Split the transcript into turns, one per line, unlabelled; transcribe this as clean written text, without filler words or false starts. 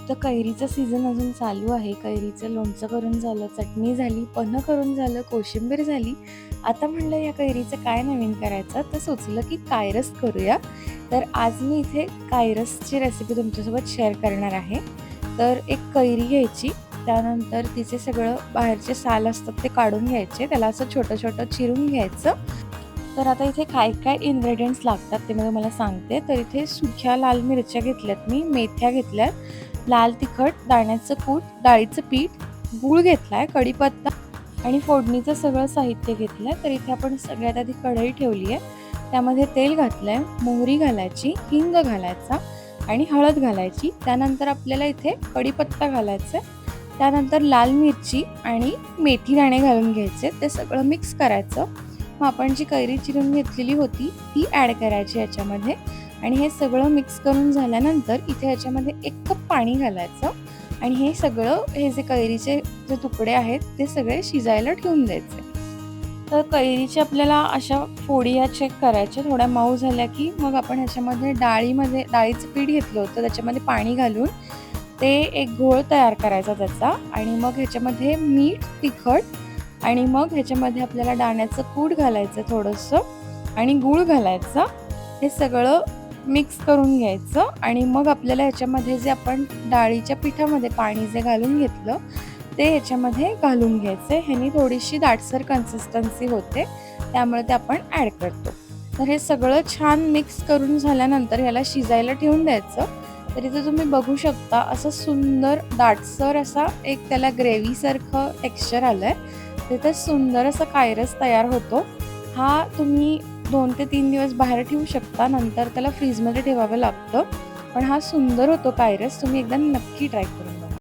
तर कैरीचं सीझन अजून चालू आहे. कैरीचं लोणचं करून झालं, चटणी झाली, पन्हं करून झालं, कोशिंबीर झाली. आता म्हणलं या कैरीचं काय नवीन करायचं, तर सुचलं की कायरस करूया. तर आज मी इथे कायरसची रेसिपी तुमच्यासोबत शेअर करणार आहे. तर एक कैरी घ्यायची, त्यानंतर तिचे सगळं बाहेरचे साल असतात ते काढून घ्यायचे. त्याला असं छोटं-छोटं चिरून घ्यायचं. तर आता इथे काय-काय इन्ग्रेडियंट्स लागतात ते मी तुम्हाला सांगते. तर इथे सुक्या लाल मिरच्या घेतल्यात मी, मेथ्या घेतल्यात, लाल तिखट, दाण्याचं कूट, डाळीचं पीठ, गूळ घेतलाय, कढीपत्ता आणि फोडणीचं सगळं साहित्य घेतलंय. तर इथे आपण सगळ्यात आधी कढई ठेवली आहे. त्यामध्ये तेल घातलंय, मोहरी घालायची, हिंग घालायचा आणि हळद घालायची. त्यानंतर आपल्याला इथे कढीपत्ता घालायचा आहे. त्यानंतर लाल मिरची आणि मेथी दाणे घालून घ्यायचे. ते सगळं मिक्स करायचं. मग आपण जी कैरी चिरून घेतलेली होती ती ॲड करायची याच्यामध्ये आणि हे सगळं मिक्स करून झाल्यानंतर इथे याच्यामध्ये 1 कप पाणी घालायचं आणि हे सगळं हे जे कैरीचे जे तुकडे आहेत ते सगळे शिजायला ठेवून द्यायचे. तर कैरीच्या आपल्याला अशा फोडी या चेक करायच्या, थोड्या मऊ झाल्या की मग आपण ह्याच्यामध्ये डाळीचं पीठ घेतलं होतं, त्याच्यामध्ये पाणी घालून ते एक घोळ तयार करायचा त्याचा आणि मग ह्याच्यामध्ये मीठ, तिखट आणि मग ह्याच्यामध्ये आपल्याला दाण्याचं कूट घालायचं थोडंसं आणि गूळ घालायचा. हे सगळं मिक्स करून घ्यायचं आणि मग आपल्याला ह्याच्यामध्ये जे आपण डाळीच्या पिठामध्ये पाणी जे घालून घेतलं ते ह्याच्यामध्ये घालून घ्यायचं. ह्यानी थोडीशी दाटसर कन्सिस्टन्सी होते, त्यामुळे ते आपण ॲड करतो. तर हे सगळं छान मिक्स करून झाल्यानंतर ह्याला शिजायला ठेवून द्यायचं. तर इथे तुम्ही बघू शकता असं सुंदर दाटसर असा एक त्याला ग्रेव्हीसारखं टेक्स्चर आलंय. तिथे सुंदर असा कायरस तयार होतो. हा तुम्ही 2 ते 3 दिवस बाहेर ठेवू शकता, नंतर त्याला फ्रीजमध्ये ठेवावं लागतं. पण हा सुंदर होतो कायरस. तुम्ही एकदा नक्की ट्राय करून